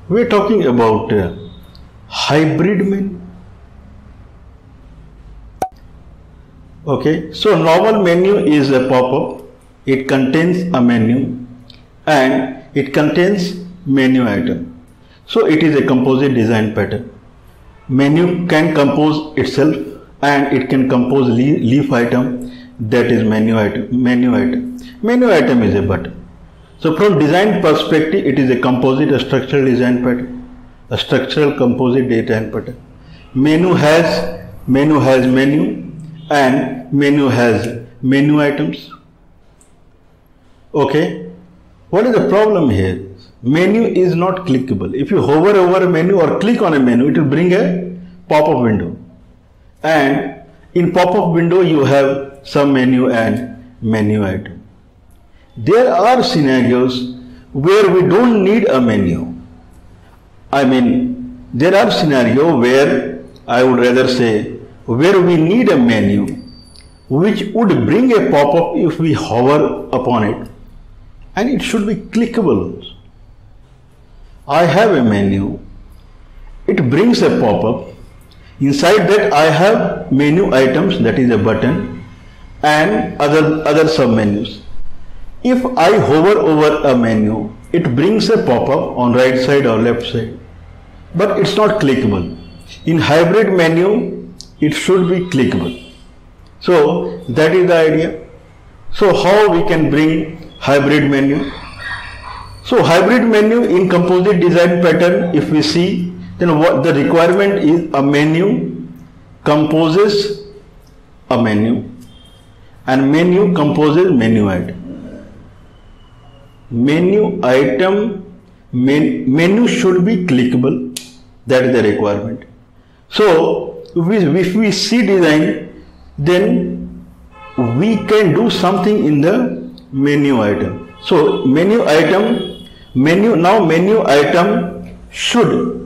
We are talking about hybrid menu. Okay, so normal menu is a pop-up. It contains a menu and it contains menu item. So it is a composite design pattern. Menu can compose itself and it can compose leaf item, that is menu item. Menu item is a button. So from design perspective, it is a composite, a structural design pattern, a structural composite design pattern. Menu has menu and menu has menu items. Okay, what is the problem here? Menu is not clickable. If you hover over a menu or click on a menu, it will bring a pop-up window, and in pop-up window you have some menu and menu item. There are scenarios where we don't need a menu. There are scenarios where I would rather say where we need a menu which would bring a pop-up if we hover upon it, and it should be clickable also. I have a menu, it brings a pop-up. Inside that I have menu items, that is a button, and other sub-menus. If I hover over a menu, it brings a pop-up on right side or left side, but it's not clickable. In hybrid menu, it should be clickable. So that is the idea. So how we can bring hybrid menu? So hybrid menu in composite design pattern, if we see, then what the requirement is, a menu composes a menu and menu composes menu item. Menu should be clickable, that is the requirement. So if we see design, then we can do something in the menu item. So menu item should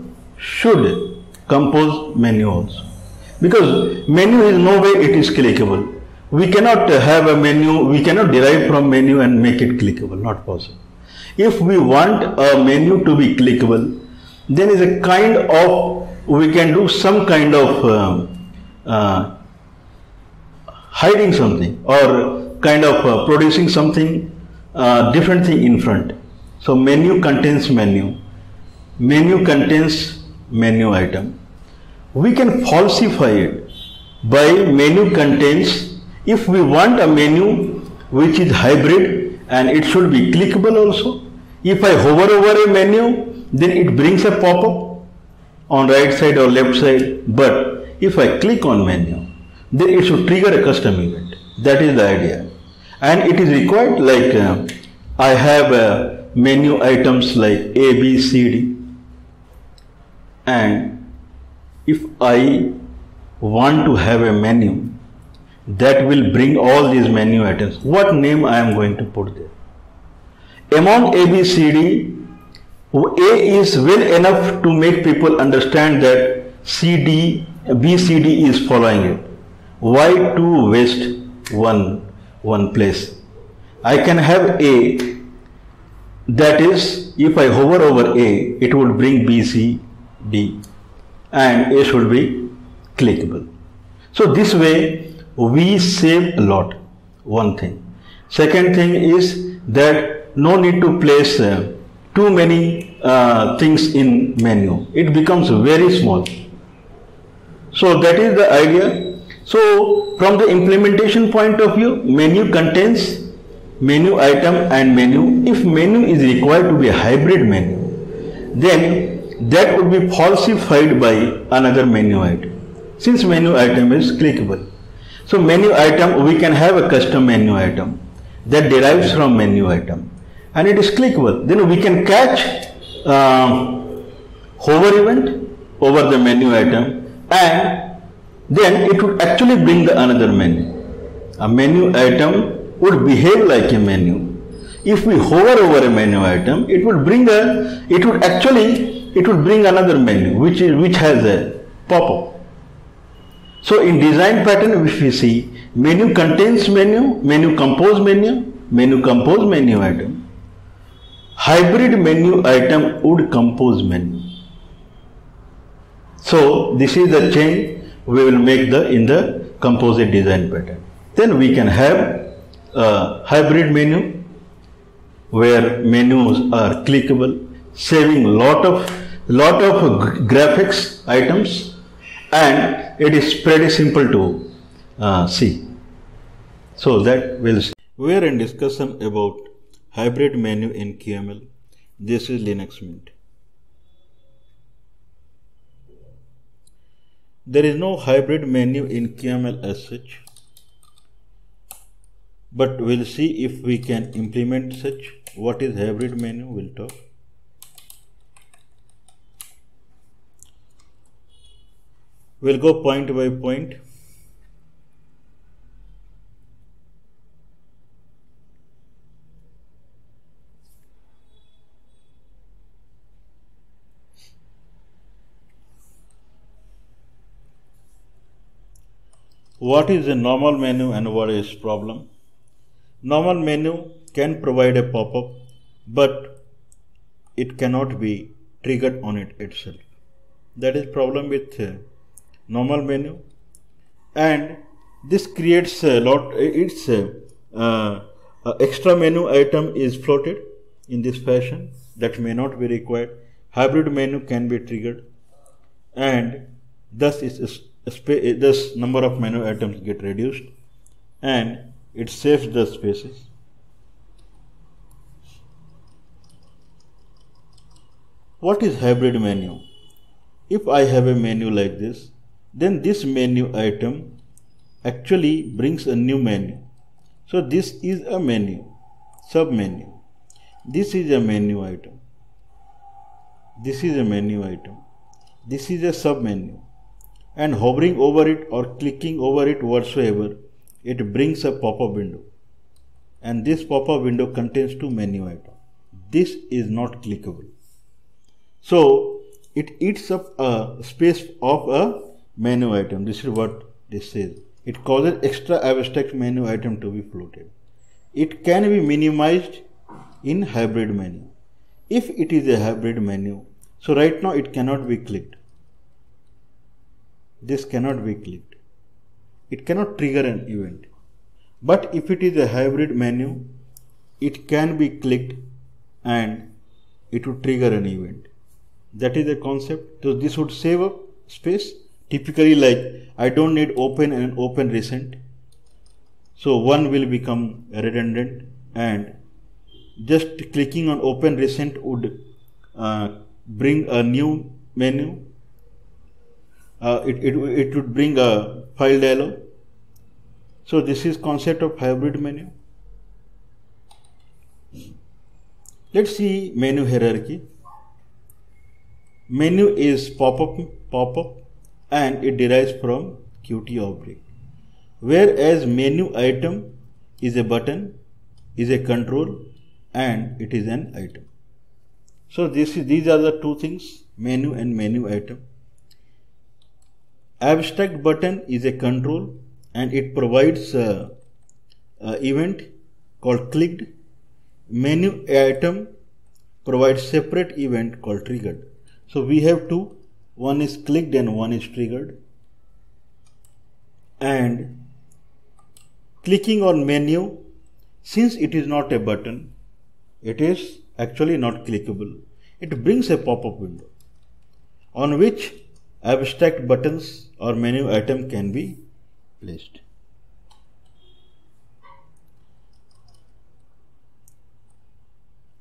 compose menu also, because menu is no way it is clickable. We cannot have a menu, we cannot derive from menu and make it clickable, not possible. If we want a menu to be clickable, then is a kind of, we can do some kind of hiding something or kind of producing something different thing in front. So menu contains menu contains menu item. We can falsify it by menu contains. If we want a menu which is hybrid and it should be clickable also, if I hover over a menu, then it brings a pop-up on right side or left side, but if I click on menu, then it should trigger a custom event. That is the idea, and it is required like I have menu items like A, B, C, D, and if I want to have a menu that will bring all these menu items, what name I am going to put there? Among A, B, C, D, A is well enough to make people understand that B, C, D is following it. Why to waste one place? I can have A, that is, if I hover over A, it will bring B, C, D, and A should be clickable. So this way we save a lot, one thing. Second thing is that no need to place too many things in menu. It becomes very small. So that is the idea. So from the implementation point of view, menu contains menu item and menu. If menu is required to be a hybrid menu, then that would be falsified by another menu item, since menu item is clickable. So menu item, we can have a custom menu item that derives from menu item and it is clickable. Then we can catch hover event over the menu item, and then it would actually bring the another menu. A menu item would behave like a menu. If we hover over a menu item, it would bring another menu which has a pop-up. So in design pattern, if we see, menu contains menu, menu compose menu, menu compose menu item. hybrid menu item would compose menu. So this is the change we will make in the composite design pattern. Then we can have a hybrid menu where menus are clickable, saving lot of graphics items, and it is pretty simple to see. So that will see. We are in discussion about hybrid menu in QML. This is Linux Mint. There is no hybrid menu in QML as such, but we'll see if we can implement such. What is hybrid menu? We'll talk. We'll go point by point. What is a normal menu and what is problem? Normal menu can provide a pop-up, but it cannot be triggered on it itself. That is problem with normal menu, and this creates a lot. It's extra menu item is floated in this fashion that may not be required. Hybrid menu can be triggered, and thus this number of menu items get reduced, and it saves the spaces. What is hybrid menu? If I have a menu like this, then this menu item actually brings a new menu. So this is a menu, sub-menu. This is a menu item. This is a menu item. This is a sub-menu. And hovering over it or clicking over it whatsoever, it brings a pop-up window. And this pop-up window contains two menu items. This is not clickable. So it eats up a space of a menu item. This is what this says. It causes extra abstract menu item to be floated. It can be minimized in hybrid menu. If it is a hybrid menu, so right now it cannot be clicked. This cannot be clicked. It cannot trigger an event. But if it is a hybrid menu, it can be clicked and it would trigger an event. That is the concept. So this would save up space. Typically, like I don't need open and open recent. So one will become redundant, and just clicking on open recent would bring a new menu. It would bring a file dialog. So this is concept of hybrid menu. Let's see menu hierarchy. Menu is pop-up, and it derives from Qt object. Whereas menu item is a button, is a control, and it is an item. So these are the two things, menu and menu item. Abstract button is a control, and it provides a event called clicked. Menu item provides separate event called triggered. So we have two, one is clicked and one is triggered. And clicking on menu, since it is not a button, it is actually not clickable. It brings a pop-up window on which abstract buttons or menu item can be placed.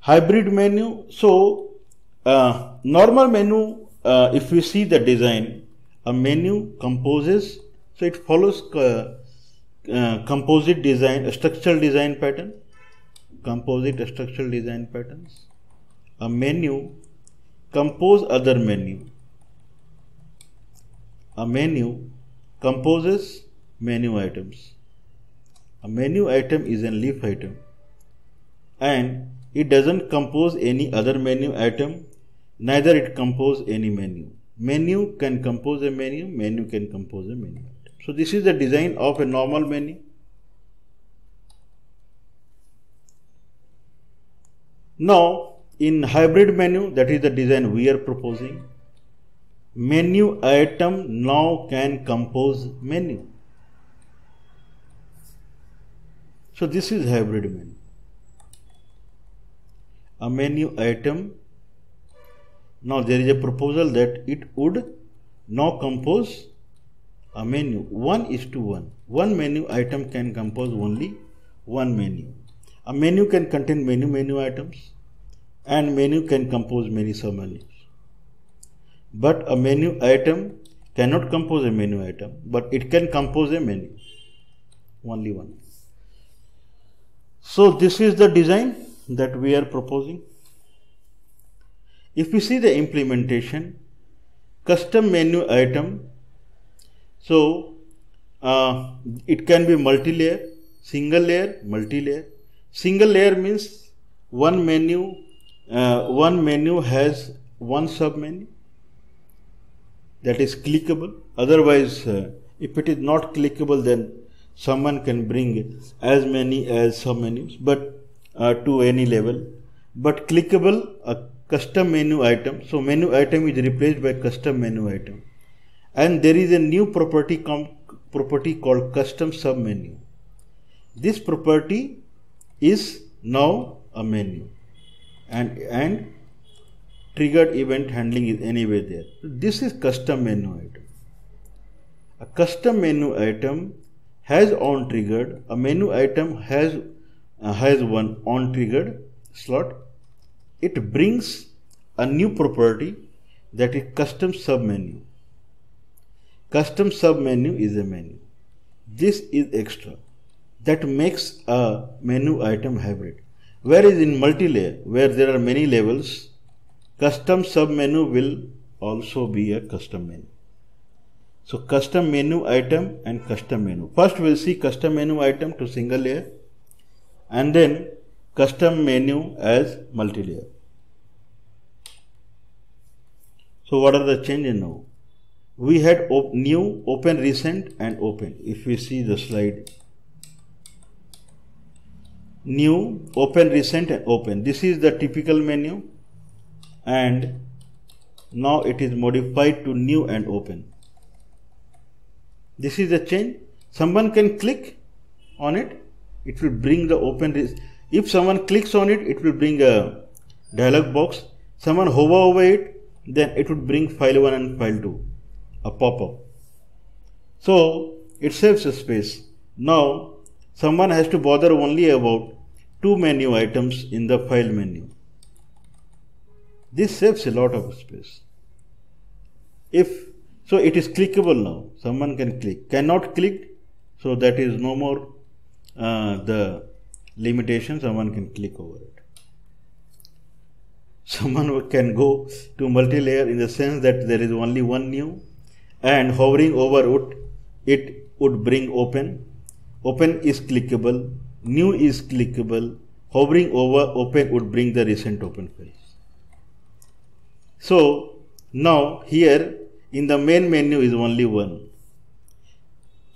Hybrid menu. So normal menu, if we see the design, a menu composes, so it follows composite design, a structural design pattern, composite structural design patterns. A menu compose other menu. A menu composes menu items. A menu item is a leaf item, and it doesn't compose any other menu item, neither it compose any menu. Menu can compose a menu, menu can compose a menu item. So this is the design of a normal menu. Now in hybrid menu, that is the design we are proposing, menu item now can compose menu. So this is hybrid menu. A menu item, now there is a proposal that it would now compose a menu 1:1. One menu item can compose only one menu. A menu can contain many menu items, and menu can compose many submenus. But a menu item cannot compose a menu item, but it can compose a menu, only one. So this is the design that we are proposing. If we see the implementation, custom menu item, so it can be multi-layer, single layer, multi-layer. Single layer means one menu has one submenu that is clickable. Otherwise, if it is not clickable, then someone can bring as many as submenus, but to any level. But clickable, a custom menu item. So menu item is replaced by custom menu item, and there is a new property called custom submenu. This property is now a menu, and triggered event handling is anyway there. This is custom menu item. A custom menu item has on triggered. A menu item has one on triggered slot. It brings a new property, that is custom submenu. Custom submenu is a menu. This is extra. That makes a menu item hybrid. Whereas in multi-layer, where there are many levels, custom submenu will also be a custom menu. So custom menu item and custom menu. First we will see custom menu item to single layer, and then custom menu as multi-layer. So what are the changes now? We had new, open, recent and open. If we see the slide, new, open, recent and open. This is the typical menu, and now it is modified to new and open. This is the change. Someone can click on it, it will bring the open. If someone clicks on it, it will bring a dialog box. Someone hover over it, then it would bring file 1 and file 2, a pop-up. So it saves a space. Now someone has to bother only about 2 menu items in the file menu. This saves a lot of space. So it is clickable now. Someone can click. Cannot click, so that is no more the limitation. Someone can click over it. Someone can go to multi-layer in the sense that there is only one new, and hovering over it would bring open. Open is clickable. New is clickable. Hovering over open would bring the recent open files. So now here in the main menu is only one.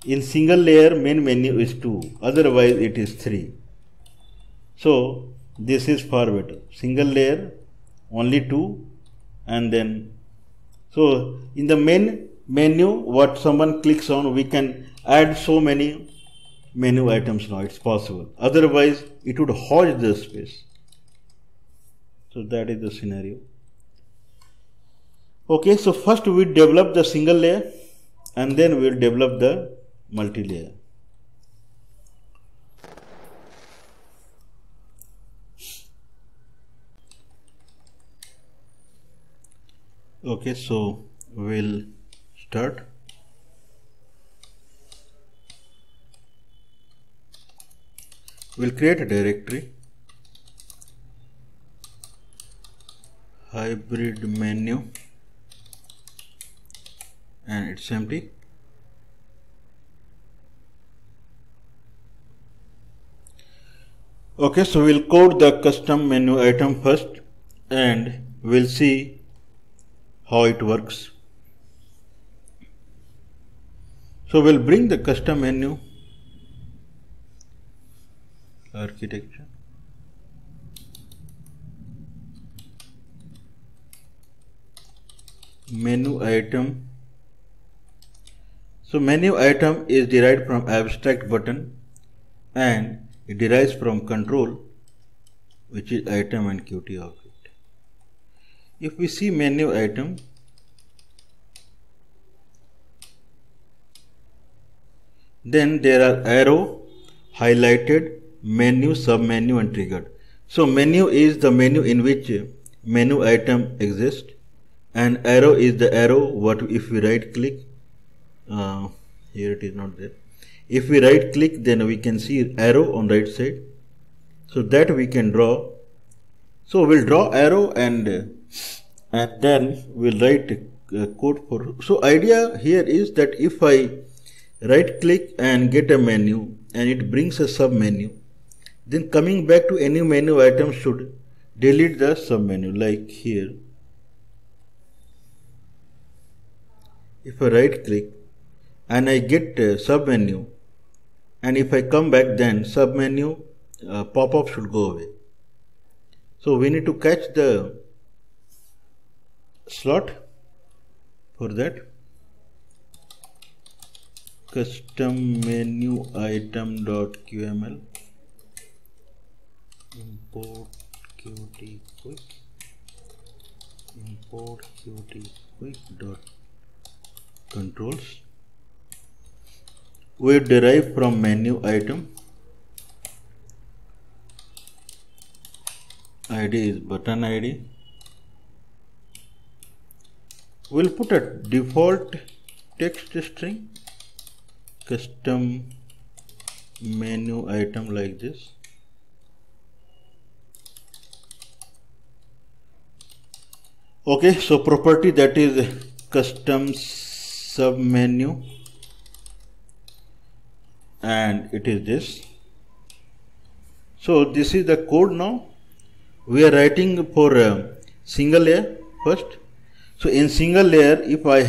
In single layer main menu is 2, otherwise it is 3. So this is far better. Single layer only 2, and then so in the main menu what someone clicks on, we can add so many menu items now. It's possible. Otherwise it would hog the space. So that is the scenario. Okay, so first we develop the single layer, and then we will develop the multi-layer. Okay, so we'll start. We'll create a directory, hybrid menu, and it's empty. Okay, so we'll code the custom menu item first, and we'll see how it works. So we'll bring the custom menu architecture. menu item. So menu item is derived from abstract button and it derives from control, which is item and Qt object. If we see menu item, then there are arrow, highlighted, menu, submenu and triggered. So menu is the menu in which menu item exists, and arrow is the arrow. What if we right click? Here it is not there. If we right click, then we can see arrow on right side. So that we can draw. So we'll draw arrow and then we'll write code for. So idea here is that if I right click and get a menu and it brings a sub menu, then coming back to any menu item should delete the sub menu. Like here, if I right click and I get a sub menu, and if I come back, then sub menu pop-up should go away. So we need to catch the slot. For that, custom menu item.qml, import qt quick, import qt quick dot controls. We derive from menu item. ID is button ID. We'll put a default text string, custom menu item, like this. Okay, so property, that is custom sub menu, and it is this. So this is the code. Now we are writing for a single layer first. So in single layer, if I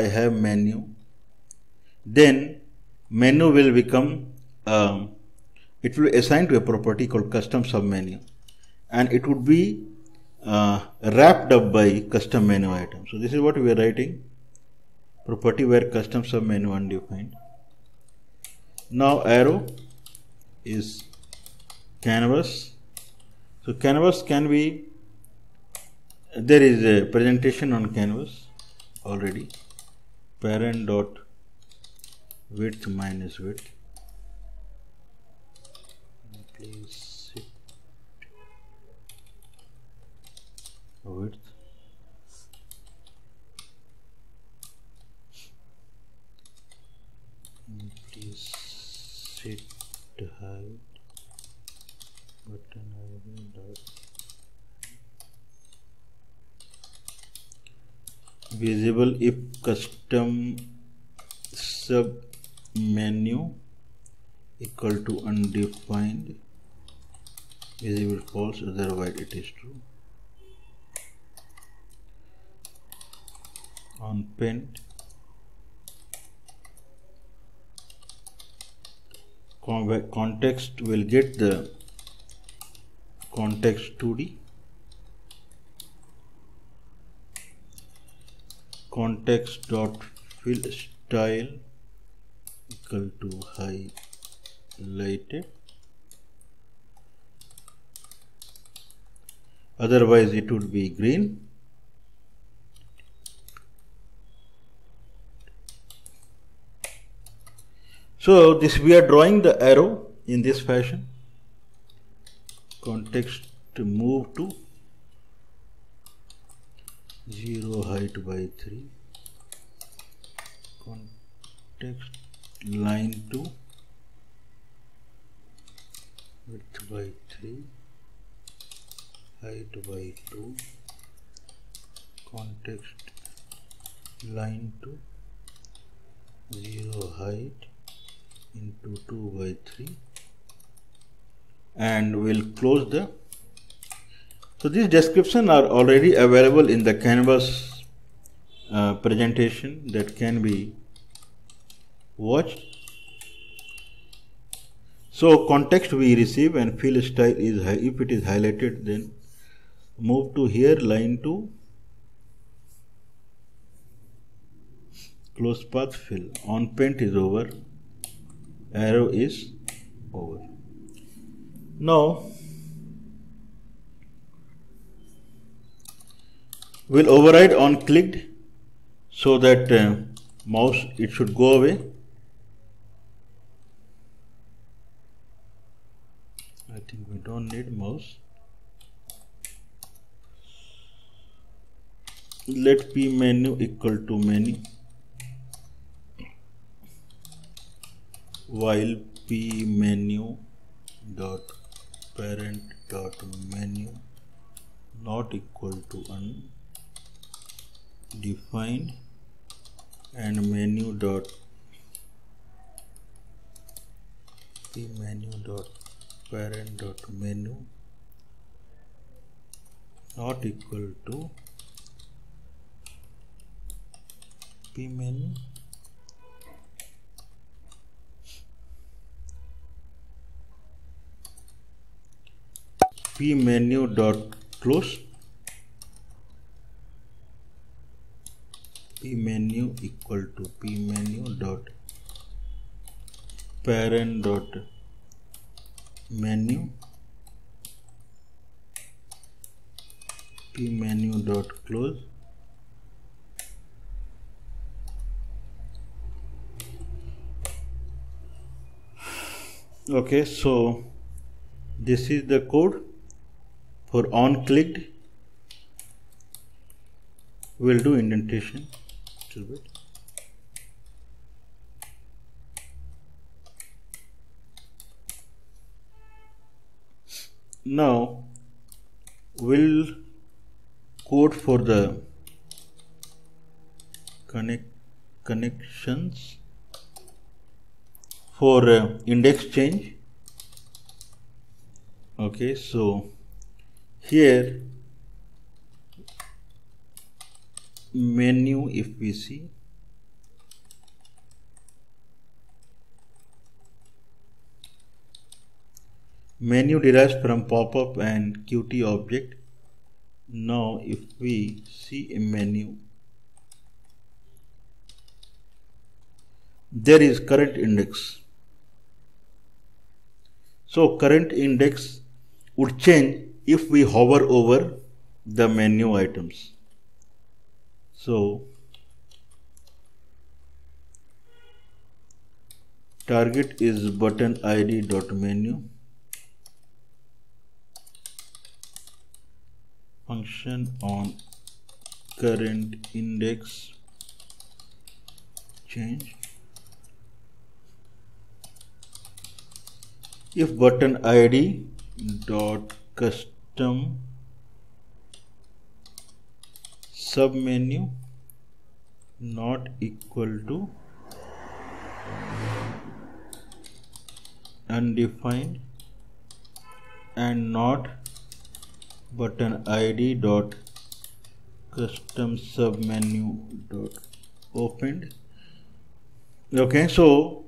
have menu, then menu will become it will assign to a property called custom sub menu, and it would be wrapped up by custom menu item. So this is what we are writing, property where custom sub menu undefined. Now arrow is canvas. So canvas can be, there is a presentation on canvas already, parent dot width minus width. Please set width. Please set height. Button ID dot visible if custom sub menu equal to undefined, visible false, otherwise it is true. On paint, context will get the context 2D, context dot fill style equal to highlighted, otherwise it would be green. So this, we are drawing the arrow in this fashion. Context to move to 0 height by 3, context line to width by 3, height by 2, context line to 0 height into 2 by 3, and we'll close the. So these descriptions are already available in the Canvas presentation that can be watched. So context we receive, and fill style is if it is highlighted, then move to here, line to close path fill. On paint is over, arrow is over. Now we'll override on clicked so that mouse it should go away. I think we don't need mouse. Let p menu equal to menu, while p menu dot parent dot menu not equal to undefined, and menu dot p menu dot parent dot menu not equal to p menu. P menu dot close, p menu equal to p menu dot parent dot menu, p menu dot close. Okay, so this is the code for on clicked. We'll do indentation a little bit. Now we'll code for the connections for index change. Okay, so here menu, if we see, menu derives from pop-up and Qt object. Now if we see a menu, there is current index. So current index would change if we hover over the menu items. So target is button id dot menu, function on current index change. If button id dot custom submenu not equal to undefined and not button id dot custom submenu dot opened. Okay, so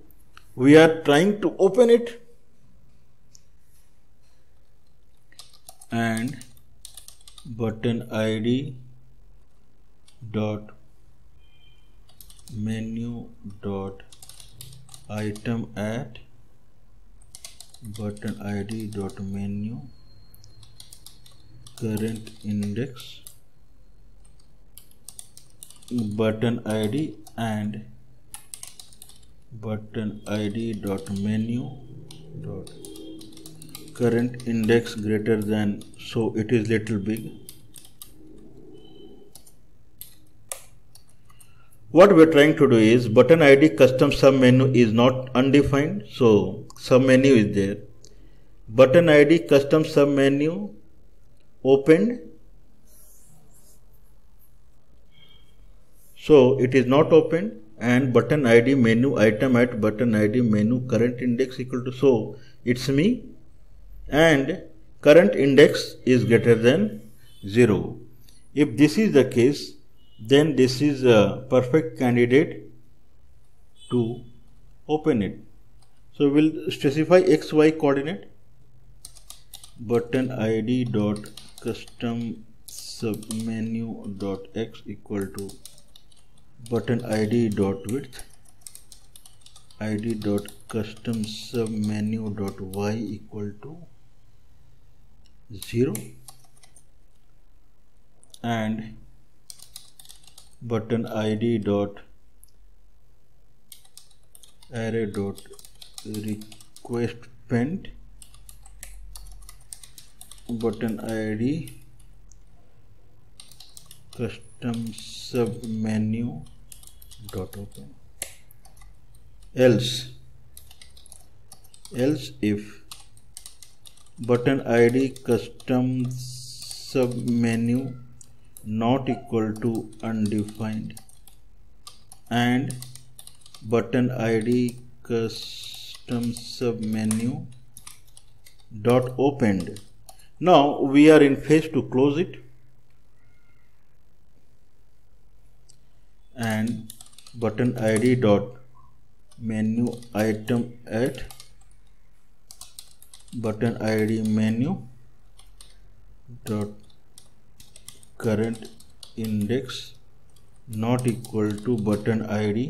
we are trying to open it, and button id dot menu dot item at button id dot menu current index button id and button id dot menu dot current index greater than, so it is little big. What we are trying to do is button id custom submenu is not undefined, so submenu is there. Button id custom submenu opened, so it is not opened, and button id menu item at button id menu current index equal to, so it's me, and current index is greater than 0. If this is the case, then this is a perfect candidate to open it. So we'll specify xy coordinate, button id dot custom submenu dot x equal to button id dot width, id dot custom submenu dot y equal to 0, and button id dot array dot request pend button id custom submenu dot open. Else if button id custom submenu not equal to undefined and button id custom submenu dot opened. Now we are in phase to close it, and button id dot menu item at button id menu dot current index not equal to button id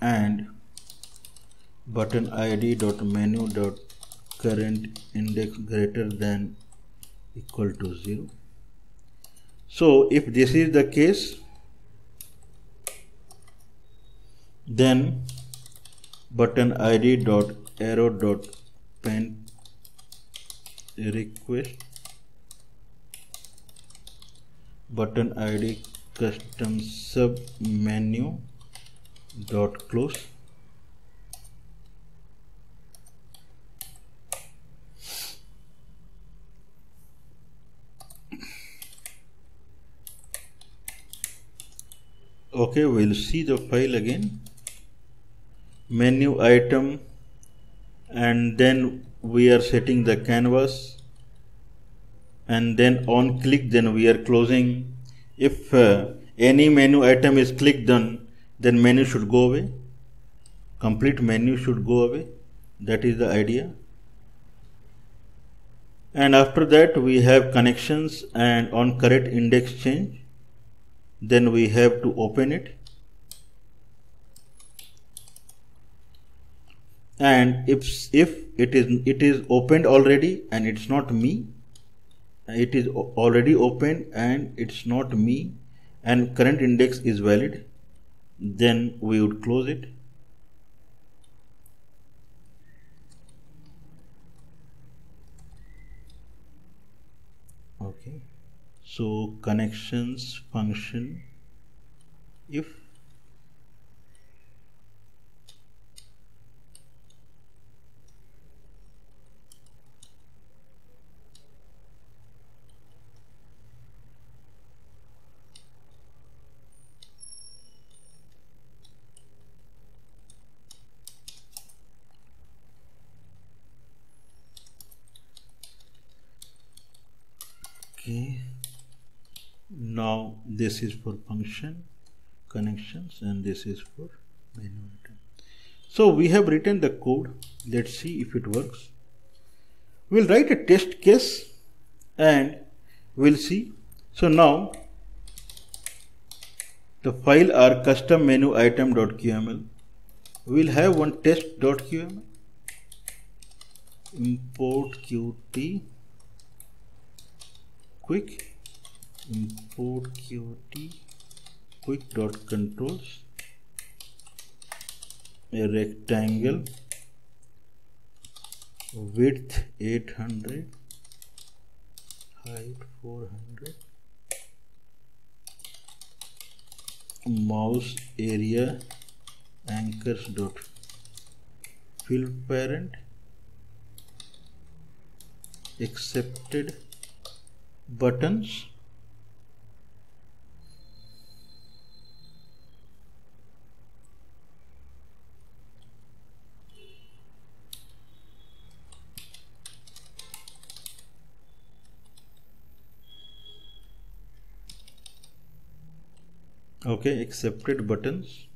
and button id dot menu dot current index greater than equal to 0. So if this is the case, then button id dot arrow dot pend request button id custom sub menu dot close. Okay, we'll see the file again. Menu item, and then we are setting the canvas, and then on click then we are closing. If any menu item is clicked on, then menu should go away, complete menu should go away. That is the idea. And after that we have connections, and on correct index change then we have to open it, and if it is opened already and it's not me, it is already opened and it's not me and current index is valid, then we would close it. Okay, so connections function if okay. Now this is for function connections and this is for menu item. So we have written the code. Let's see if it works. We'll write a test case and we'll see. So now the file are custom menu item.qml. We'll have one test.qml, import qt quick, import qt quick dot controls, a rectangle, width 800, height 400, mouse area anchors dot fill parent, accepted buttons, okay, accepted buttons,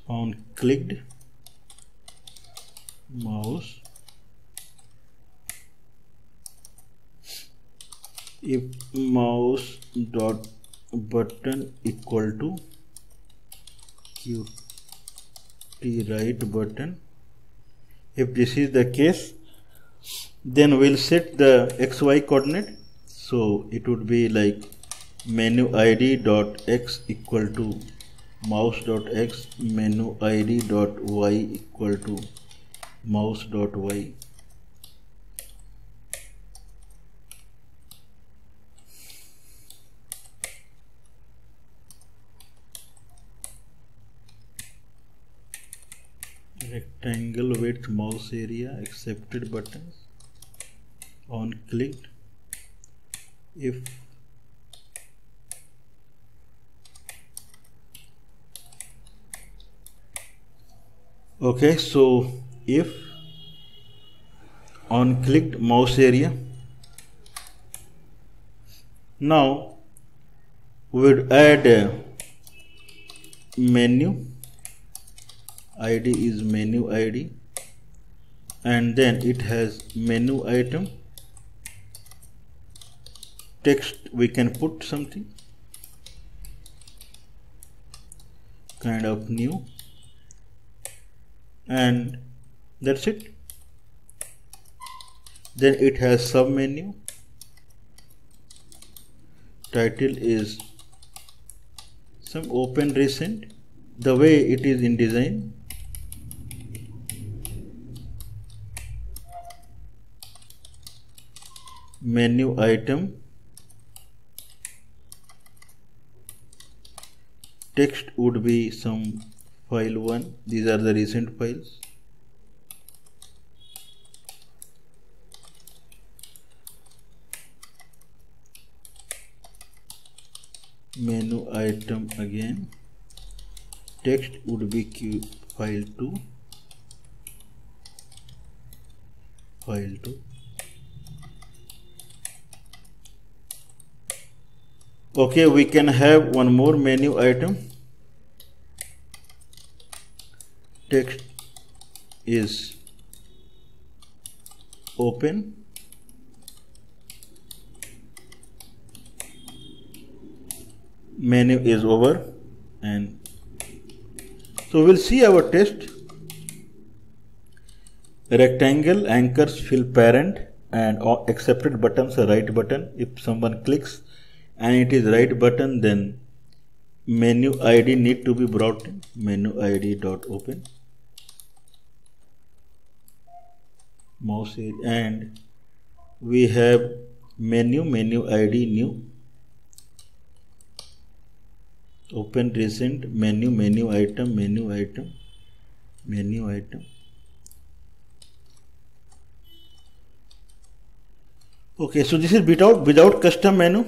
on clicked mouse, if mouse dot button equal to qt right button, if this is the case, then we'll set the xy coordinate. So it would be like menu id dot x equal to mouse dot x, menu id dot y equal to mouse dot y. Rectangle width, mouse area, accepted buttons, on clicked, if okay, so if on clicked mouse area, now we would add a menu, id is menu id, and then it has menu item, text we can put something kind of new, and that's it. Then it has sub menu, title is some open recent, the way it is in design. Menu item, text would be some file 1, these are the recent files. Menu item again, text would be file 2, file 2. Okay, we can have one more menu item, text is open, menu is over, and so we'll see our test. Rectangle anchors fill parent and accepted buttons are right button. If someone clicks and it is right button, then menu id need to be brought in, menu id dot open, mouse area, and we have menu id new, open recent, menu item, menu item. Okay, so this is without custom menu.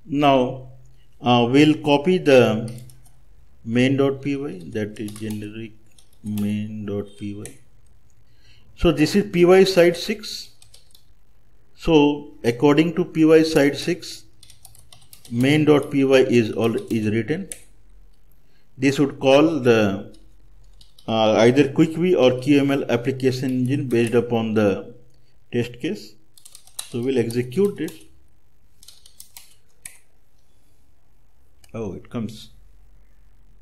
Now we'll copy the main.py, that is generic main.py. So this is py side 6. So according to py side 6, main.py is written. This would call the either QuickView or QML application engine based upon the test case. So we'll execute it. Oh, it comes.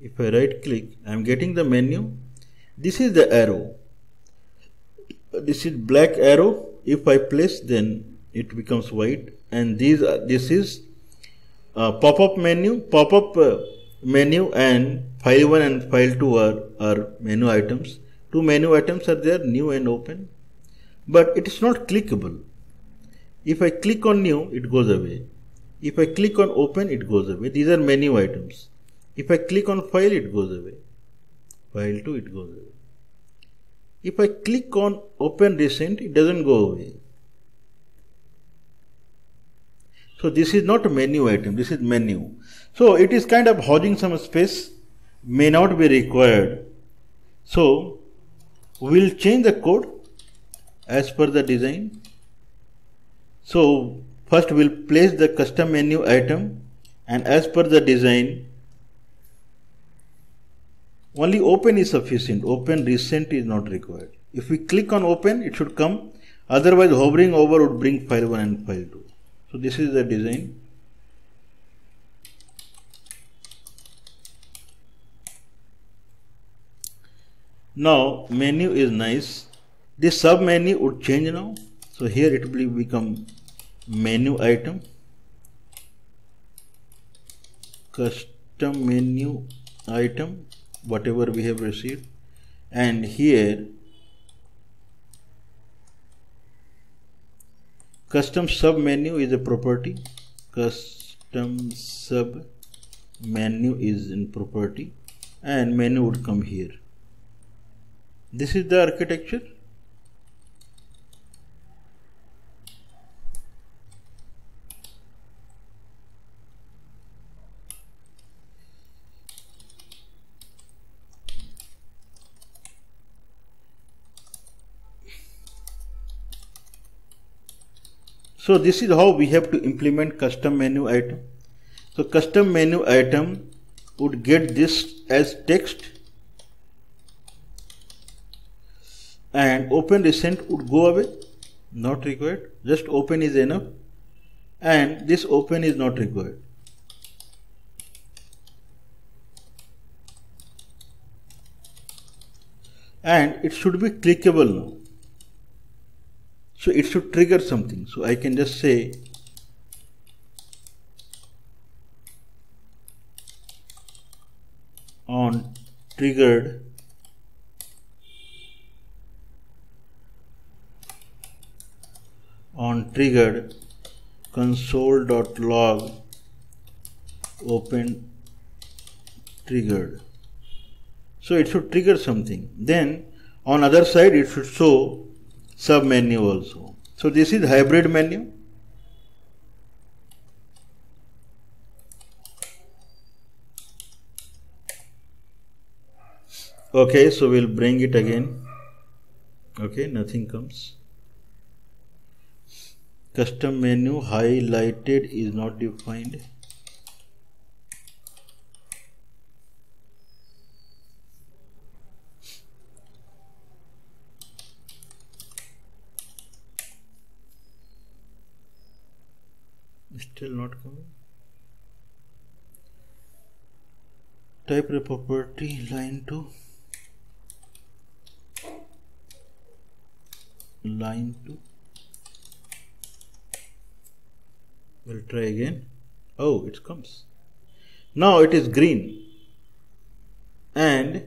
If I right click, I am getting the menu. This is the arrow. This is black arrow. If I place, then it becomes white. And this is pop-up menu. Pop-up menu and file 1 and file 2 are menu items. Two menu items are there, new and open. But it is not clickable. If I click on new, it goes away. If I click on open, it goes away. These are menu items. If I click on file, it goes away. File 2, it goes away. If I click on open recent, it doesn't go away. So this is not a menu item, this is menu. So it is kind of hogging some space, may not be required. So we'll change the code as per the design. So first we'll place the custom menu item, and as per the design Only open is sufficient. Open recent is not required. If we click on open, it should come. Otherwise, hovering over would bring file 1 and file 2. So this is the design. Now menu is nice. This sub menu would change now. So here it will become menu item, custom menu item, whatever we have received, and here custom sub menu is a property. Custom sub menu is in property, and menu would come here. This is the architecture. So this is how we have to implement custom menu item. So custom menu item would get this as text, and open recent would go away, not required. Just open is enough, and this open is not required. And it should be clickable now. So it should trigger something. So I can just say on triggered console.log open triggered. So it should trigger something. Then on other side it should show sub menu also. So this is hybrid menu. Okay, so we'll bring it again. Okay, nothing comes. Custom menu highlighted is not defined. Still not coming. Type a property line 2. Line 2. We'll try again. Oh, it comes. Now it is green. And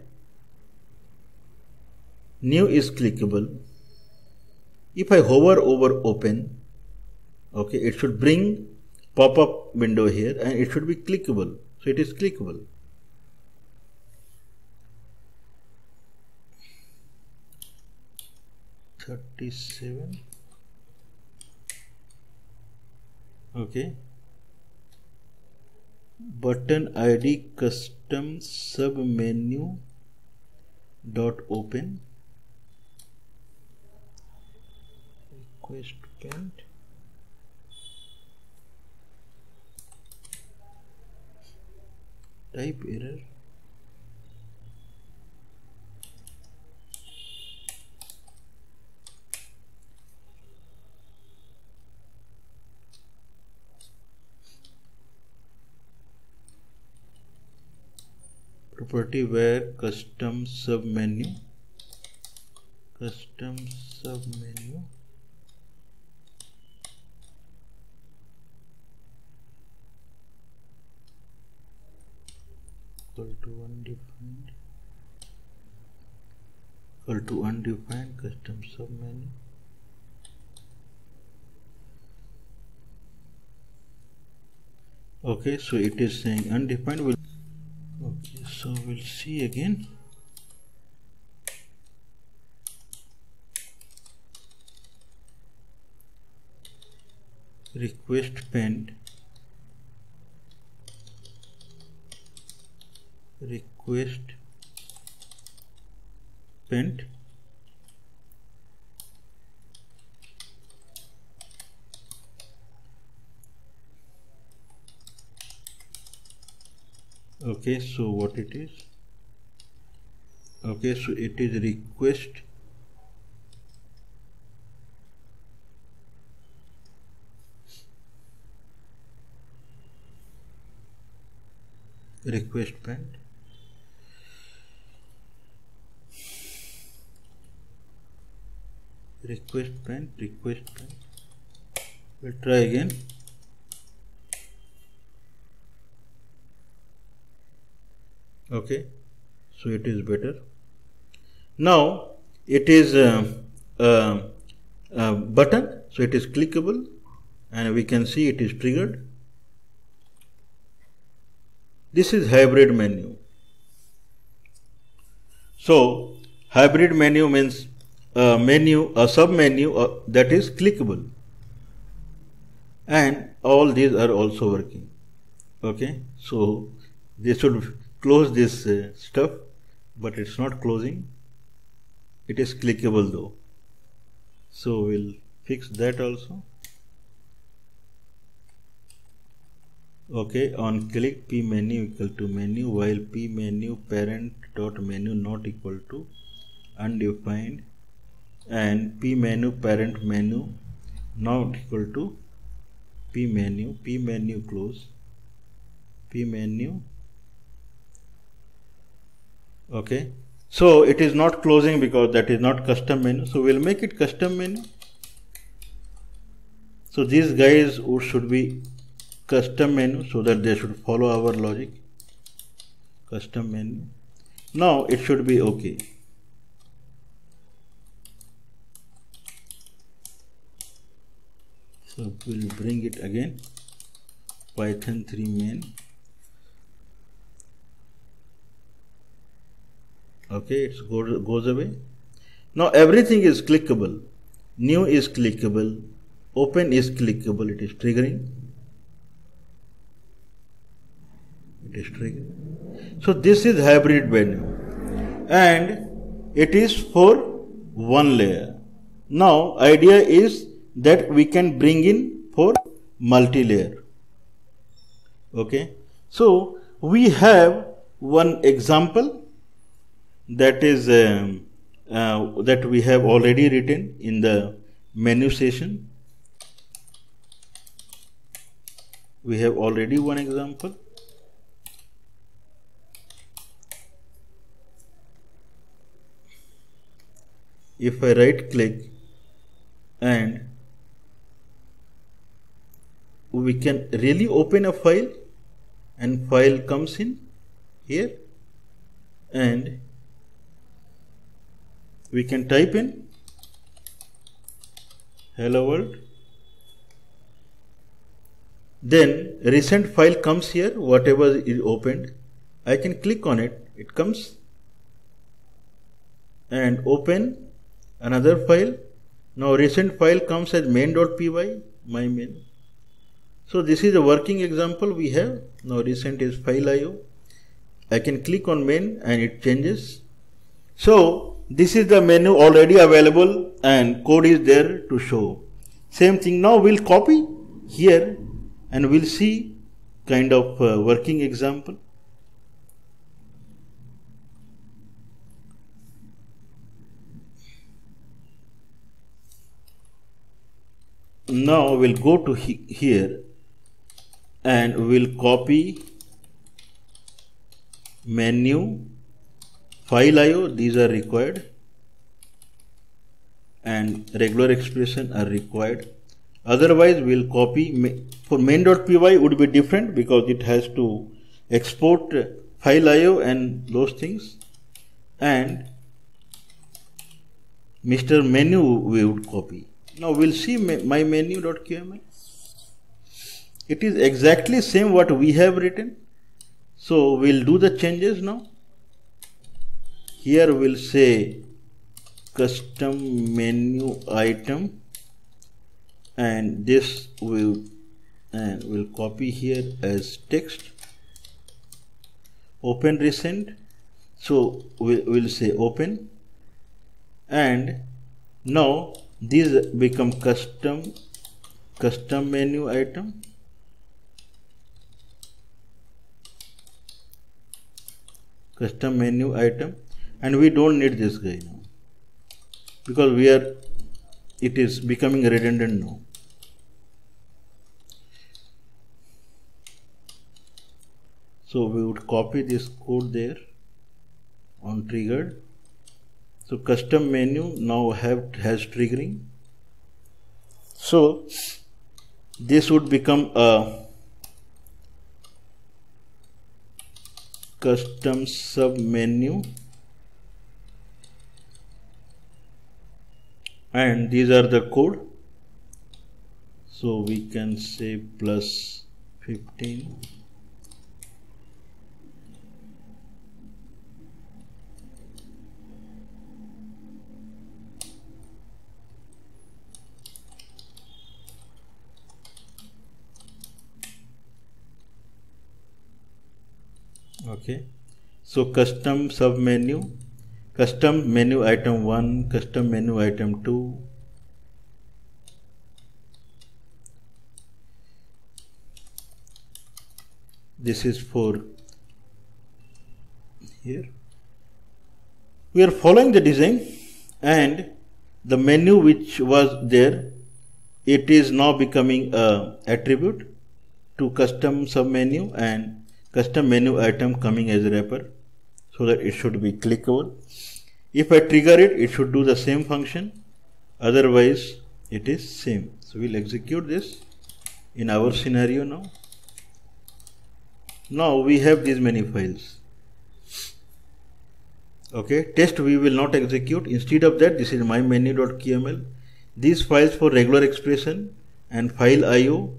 new is clickable. If I hover over open, okay, it should bring pop-up window here, and it should be clickable. So it is clickable. $37. Okay. Button ID custom sub menu dot open. Request paint. Type error. Property where custom sub menu equal to undefined custom sub menu. Okay, so it is saying undefined. Okay, so we'll see again. Request paint. Request paint. Okay, so what it is? Okay, so it is request pant. Request pant. We'll try again. Okay, so it is better. Now it is a button, so it is clickable, and we can see it is triggered. This is hybrid menu. So hybrid menu means a sub menu that is clickable, and all these are also working. Okay, so they should close this stuff, but it's not closing. It is clickable though, so we'll fix that also. Okay, on click p menu equal to menu, while p menu parent dot menu not equal to undefined, and p menu parent menu not equal to p menu close, p menu. Okay, so it is not closing because that is not custom menu, so we'll make it custom menu. So these guys should be custom menu, so that they should follow our logic. Custom menu. Now it should be okay. So we'll bring it again. Python 3 main. Okay, it goes away. Now everything is clickable. New is clickable. Open is clickable. It is triggering. So this is hybrid menu, and it is for one layer. Now idea is that we can bring in for multi-layer. Okay, so we have one example that is that we have already written in the menu session. We have already one example. If I right click, and we can really open a file, and file comes in here, and we can type in hello world. Then recent file comes here, whatever is opened. I can click on it, it comes, and open another file. Now recent file comes as main.py, my main. So this is a working example we have. Now recent is file IO. I can click on main and it changes. So this is the menu already available, and code is there to show. Same thing. Now we'll copy here and we'll see kind of working example. Now we'll go to here and we'll copy menu, file IO, these are required, and regular expression are required. Otherwise we'll copy for main.py would be different because it has to export file IO and those things, and Mr. Menu we would copy. Now we'll see my menu.qml. It is exactly same what we have written. So we'll do the changes now. Here we'll say custom menu item, and this we'll copy here as text. Open recent. So we'll say open, and now these become custom menu item, and we don't need this guy now because it is becoming redundant now. So we would copy this code there on triggered. So custom menu now has triggering. So this would become a custom sub menu, and these are the code. So we can say plus 15. Okay, so custom sub menu, custom menu item 1, custom menu item 2, this is for here. We are following the design, and the menu which was there, it is now becoming a attribute to custom sub menu, and custom menu item coming as a wrapper, so that it should be clickable. If I trigger it, it should do the same function, otherwise it is same. So we'll execute this in our scenario now. Now we have these many files. Okay, test we will not execute. Instead of that, this is my menu.qml. These files for regular expression and file IO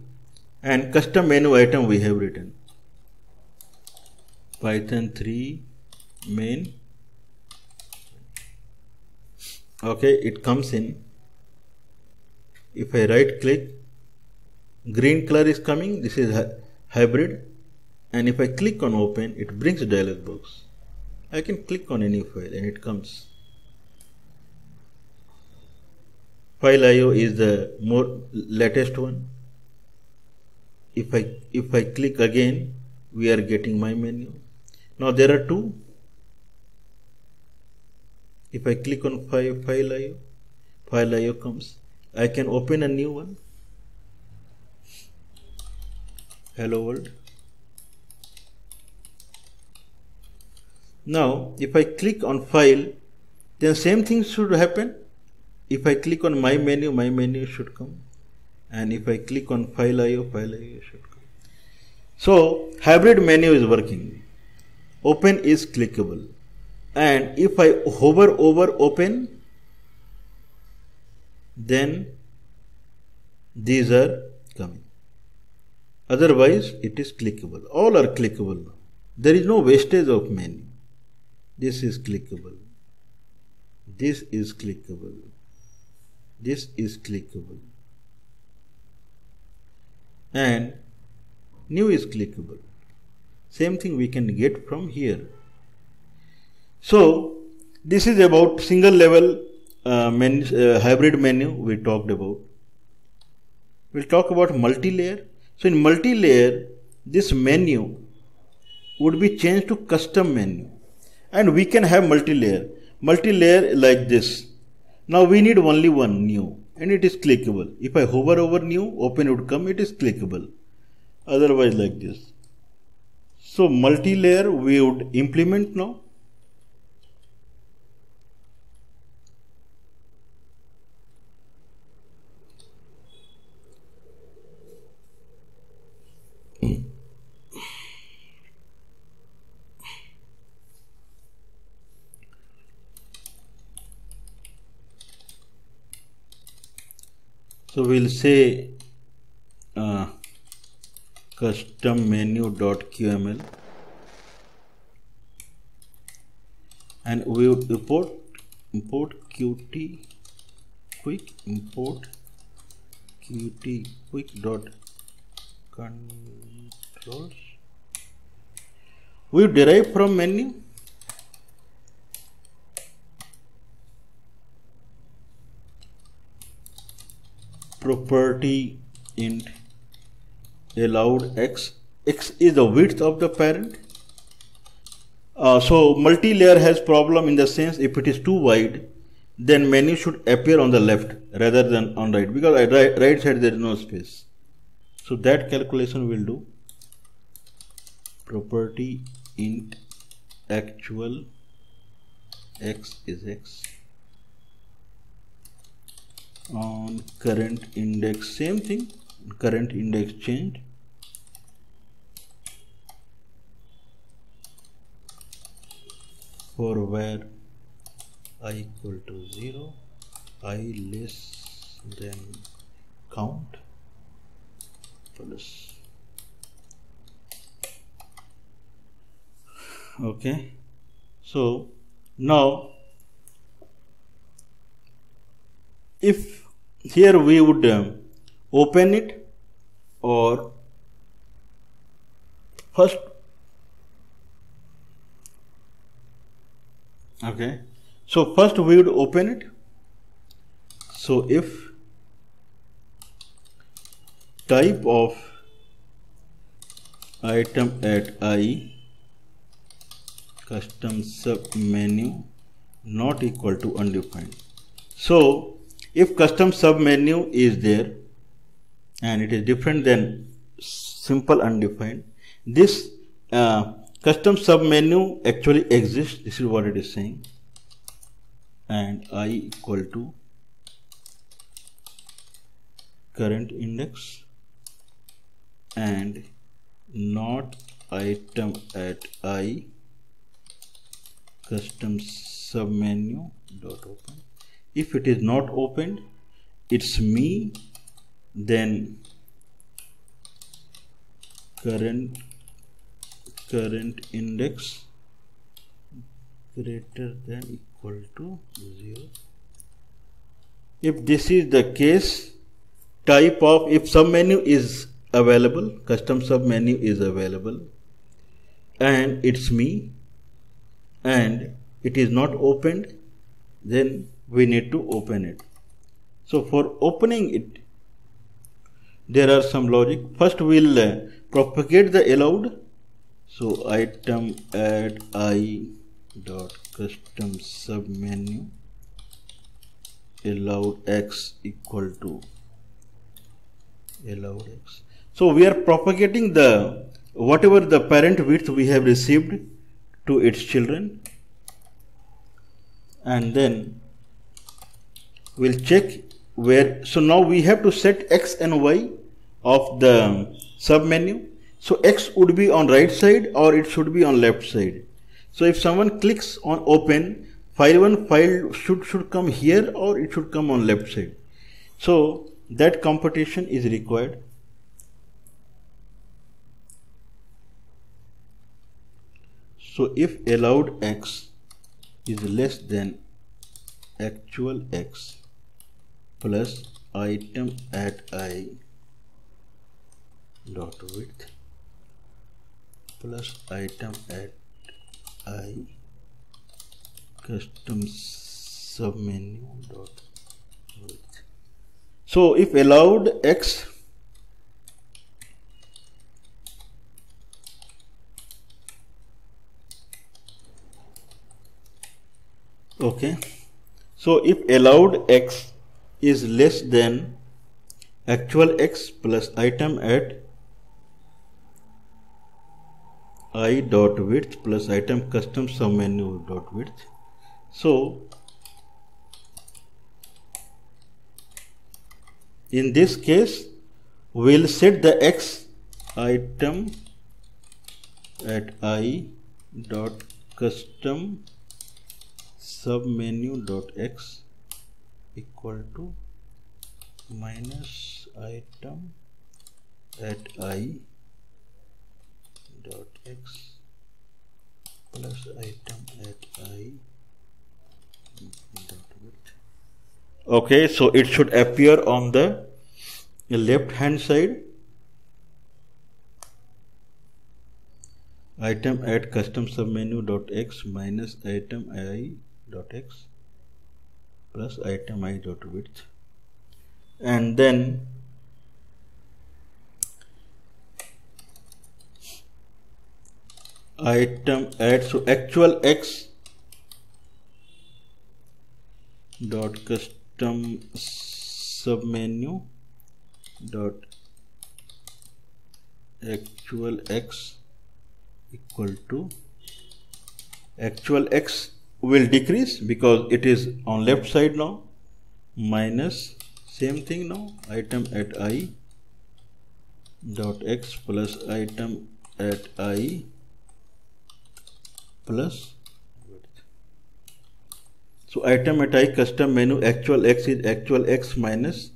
and custom menu item we have written. Python 3 main. Okay, it comes in. If I right click, green color is coming. This is hybrid, and if I click on open, it brings a dialog box. I can click on any file and it comes. File IO is the more latest one. If I click again, we are getting my menu. Now there are two. If I click on file IO comes. I can open a new one. Hello world. Now if I click on file, then same thing should happen. If I click on my menu should come. And if I click on file IO should come. So hybrid menu is working. Open is clickable, and if I hover over open, then these are coming. Otherwise it is clickable. All are clickable now. There is no wastage of menu. This is clickable. This is clickable. This is clickable. And new is clickable. Same thing we can get from here. So this is about single level hybrid menu we talked about. We'll talk about multi-layer. So in multi-layer, this menu would be changed to custom menu, and we can have multi-layer like this. Now we need only one new, and it is clickable. If I hover over new, open would come, it is clickable. Otherwise like this. So multi-layer we would implement now. So we'll say custom menu.qml, and we would import qt quick, import qt quick dot controls. We derive from menu. Property int allowed x. X is the width of the parent. So multi-layer has problem in the sense if it is too wide, then menu should appear on the left rather than on right, because at right side there is no space. So that calculation will do. Property int actual x is x, on current index same thing, current index changed, for where I equal to 0, I less than count plus. Okay, so now if here we would open it, or first, okay, so first we would open it. So if type of item at I custom sub menu not equal to undefined. So if custom sub menu is there and it is different than simple undefined, this custom sub menu actually exists. This is what it is saying, and I equal to current index and not item at I custom sub menu dot open. If it is not opened, it's me, then current index greater than equal to 0. If this is the case, type of, if sub menu is available, custom sub menu is available, and it's me, and it is not opened, then we need to open it. So for opening it, there are some logic. First we'll propagate the allowed. So item add I dot custom sub menu allowed x equal to allowed x. So we are propagating the whatever the parent width we have received to its children, and then we'll check where. So now we have to set x and y of the sub menu. So x would be on right side or it should be on left side. So if someone clicks on open, file 1 file should come here or it should come on left side. So that computation is required. So if allowed x is less than actual x plus item at I dot width plus item at I custom sub menu dot width. So if allowed x okay, so if allowed x is less than actual x plus item at I dot width plus item custom sub menu dot width. So in this case we'll set the x item at I dot custom sub menu dot x equal to minus item at I dot x plus item at I dot width. Okay, so it should appear on the left hand side. Item at custom sub menu dot x minus item I dot x plus item I dot width, and then item add, so actual x dot custom submenu dot actual x equal to actual x will decrease because it is on left side now, minus same thing now item at I dot x plus item at I plus width. So item at I custom menu actual x is actual x minus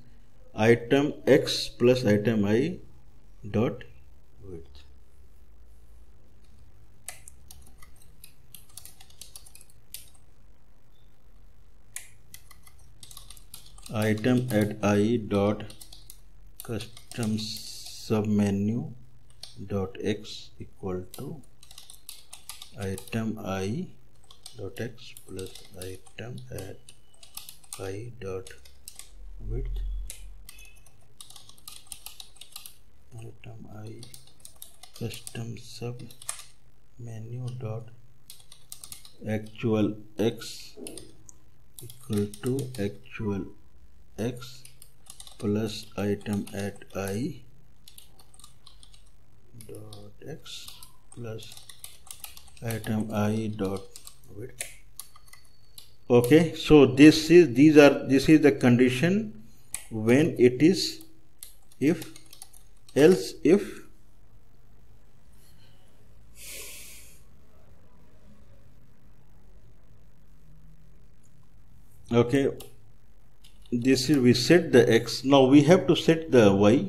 item x plus item I dot width. Item at I dot custom submenu dot x equal to item I dot x plus item at I dot width. Item I custom sub menu dot actual x equal to actual x plus item at I dot x plus item I dot width. Okay, so this is the condition when it is if, else if. Okay, this is we set the x. Now we have to set the y.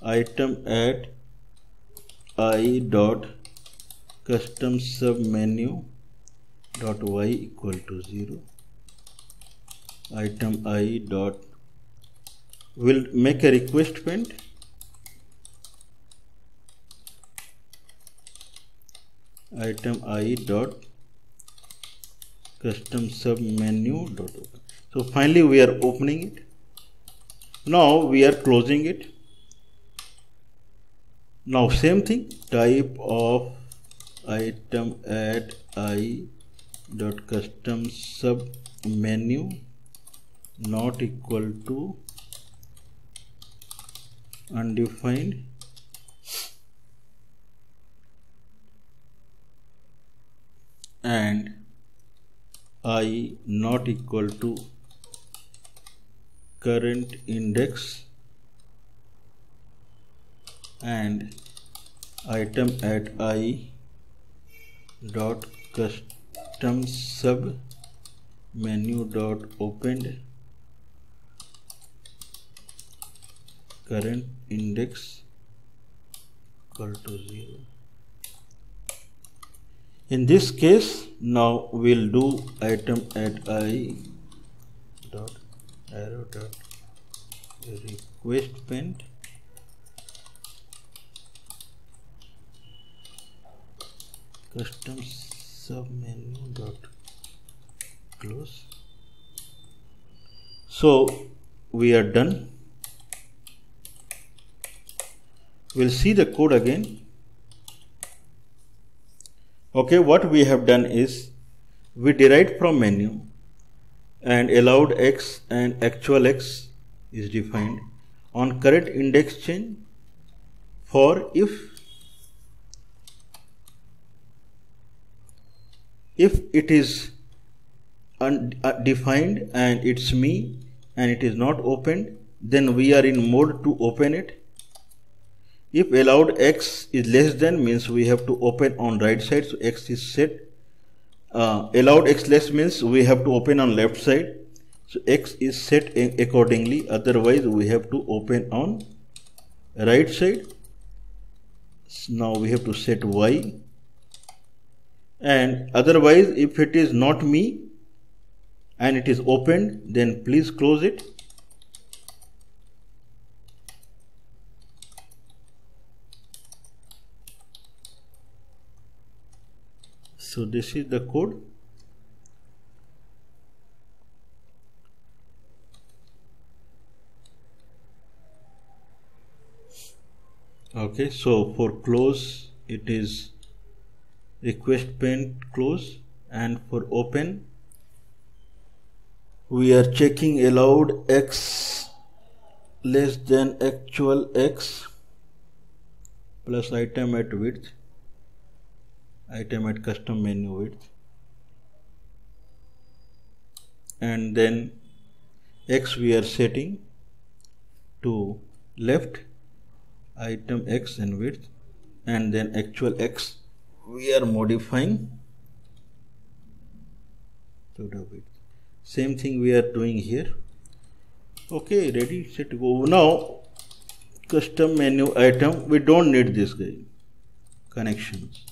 Item at I dot custom sub menu dot y equal to 0. Item I dot will make a request pend. Item I dot custom sub menu dot open. So finally we are opening it. Now we are closing it. Now same thing, type of item at I dot custom sub menu not equal to undefined and I not equal to current index and item at I dot custom sub menu dot opened current index equal to 0. In this case, now we'll do item at I dot arrow dot request pend custom sub menu dot close. So we are done. We'll see the code again. Okay, what we have done is we derived from menu and allowed x and actual x is defined on current index chain for if it is undefined and it's me and it is not opened, then we are in mode to open it. If allowed x is less than means we have to open on right side, so x is set. Allowed x less means we have to open on left side, so x is set accordingly, otherwise we have to open on right side. So now we have to set y, and otherwise if it is not me and it is opened, then please close it. So this is the code. Okay, so for close it is request pane close, and for open we are checking allowed x less than actual x plus item at width, item at custom menu width, and then x we are setting to left, item x and width, and then actual x we are modifying to the width. Same thing we are doing here. Okay, ready, set, go. Now custom menu item, we don't need this guy, connections.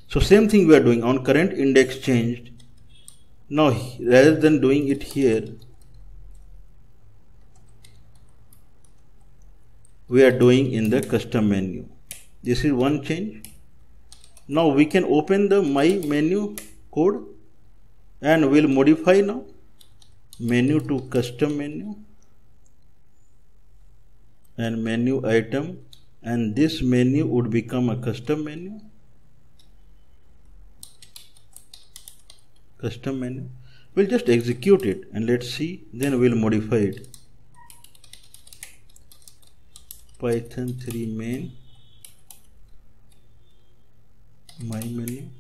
So same thing we are doing on current index changed. Now rather than doing it here, we are doing in the custom menu. This is one change. Now we can open the my menu code and we'll modify now menu to custom menu and menu item, and this menu would become a custom menu. Custom menu. We'll just execute it and let's see, then we'll modify it. Python 3 main my menu.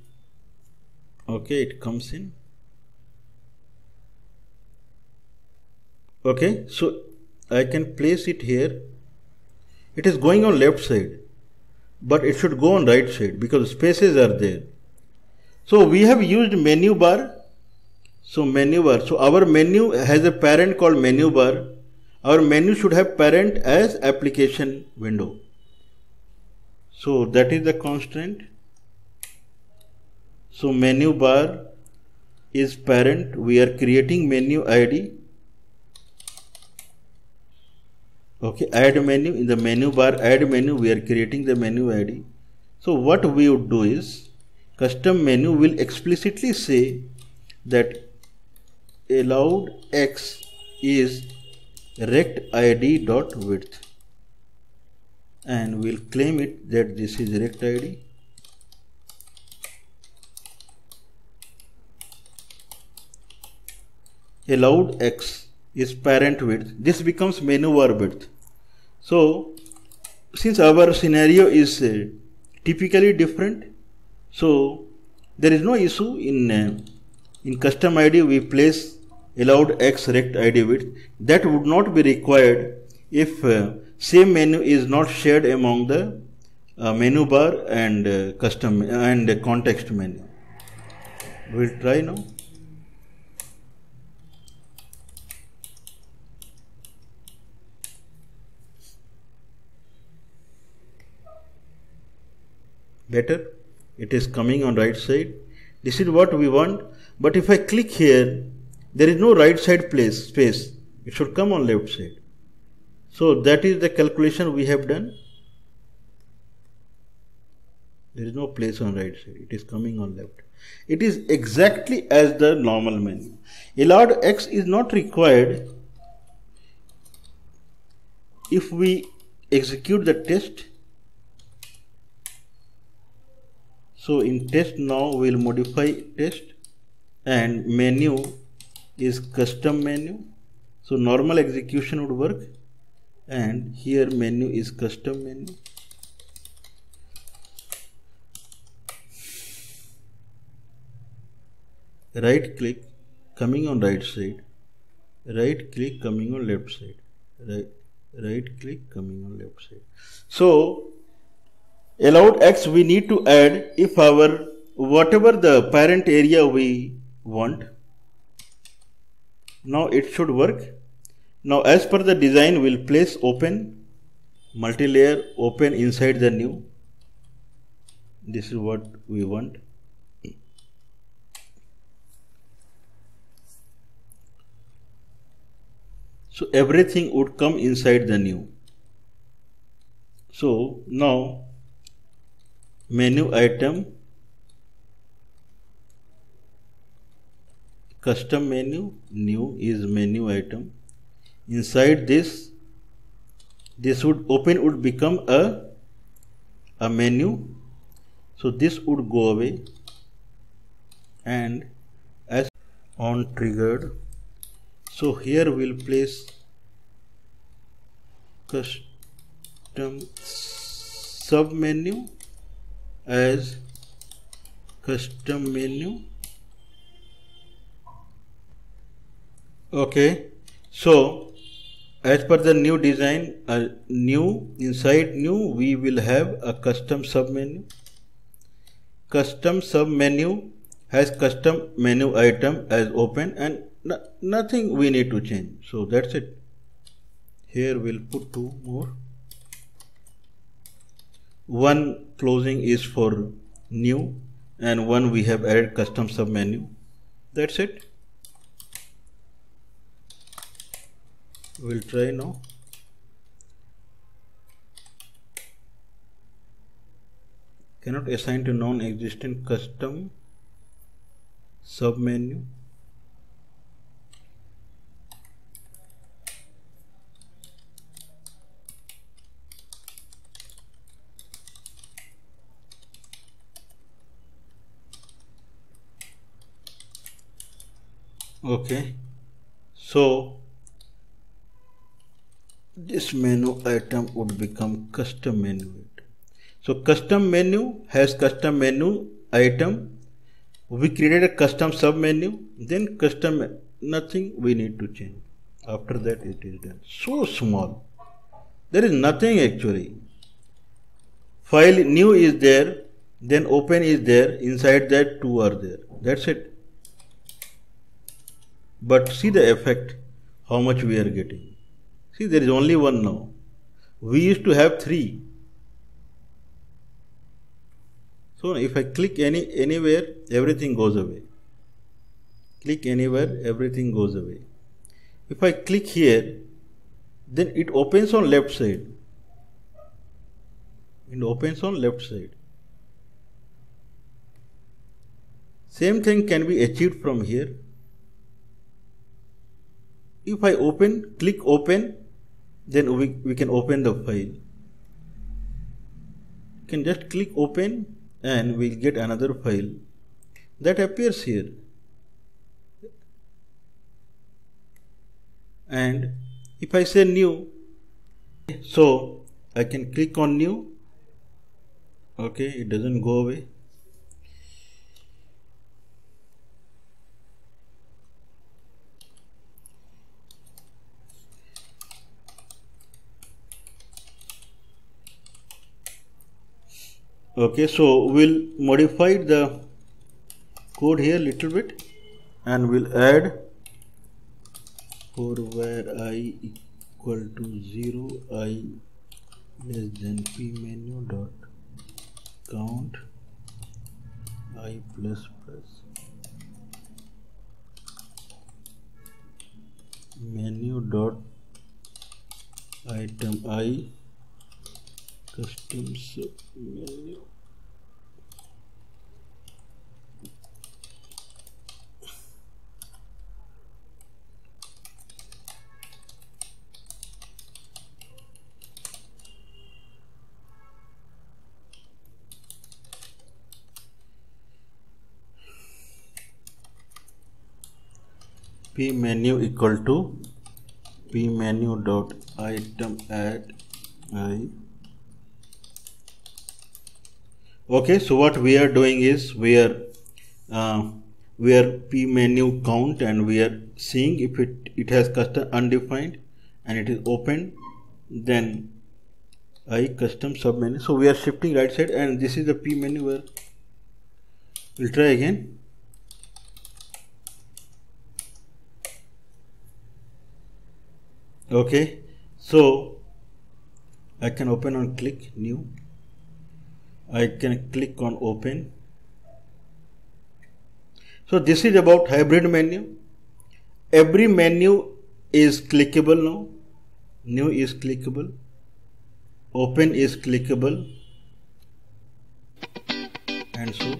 Okay, it comes in. Okay, so I can place it here. It is going on left side, but it should go on right side because spaces are there. So we have used menu bar. So menu bar. So our menu has a parent called menu bar. Our menu should have parent as application window. So that is the constraint. So menu bar is parent. We are creating menu ID. Okay, add menu. In the menu bar add menu, we are creating the menu ID. So what we would do is, custom menu will explicitly say that allowed x is rect id dot width, and we'll claim it that this is rect id. Allowed x is parent width. This becomes menu bar width. So since our scenario is typically different, so there is no issue in custom ID we place allowed x rect id width. That would not be required if same menu is not shared among the menu bar and custom and context menu. We'll try now. Better, it is coming on right side. This is what we want, but if I click here, there is no right side space. It should come on left side. So that is the calculation we have done. There is no place on right side. It is coming on left. It is exactly as the normal menu. Allowed x is not required if we execute the test. So in test now we'll modify test, and menu is custom menu. So normal execution would work, and here menu is custom menu. Right click coming on right side, right click coming on left side, right click coming on left side. So allowed x we need to add if our whatever the parent area we want. Now it should work. Now as per the design we'll place open, multi-layer open inside the new. This is what we want. So everything would come inside the new. So now menu item, custom menu, new is menu item. Inside this would open become a menu. So this would go away. and as on triggered. So here we'll place custom sub menu as custom menu. Okay, so as per the new design, inside new we will have a custom sub menu. Custom sub menu has custom menu item as open, and nothing we need to change. So that's it. Here we'll put two more. One closing is for new and one we have added custom sub menu. That's it. We'll try now. Cannot assign to non-existent custom sub menu. Okay, so this menu item would become custom menu item. So custom menu has custom menu item. We created a custom sub menu, then custom, nothing we need to change. After that it is done. So small. There is nothing actually. File new is there, then open is there, inside that two are there. That's it. But see the effect, how much we are getting. See, there is only one now. We used to have three. So if I click anywhere, everything goes away. Click anywhere, everything goes away. If I click here, then it opens on left side. It opens on left side. Same thing can be achieved from here. If I click open, then we can open the file. You can just click open and we'll get another file that appears here. And if I say new, so I can click on new. Okay, it doesn't go away. Okay, so we'll modify the code here little bit and we'll add for where I equal to 0, I less than p menu dot count I plus plus menu dot item I custom sub menu. P menu equal to p menu dot item at I. Okay, so what we are doing is we are p menu count and we are seeing if it has custom undefined and it is open, then I custom sub menu. So we are shifting right side and this is the p menu where we'll try again. Okay, so I can open on click new. I can click on open. So this is about hybrid menu. Every menu is clickable now. New is clickable. Open is clickable. And so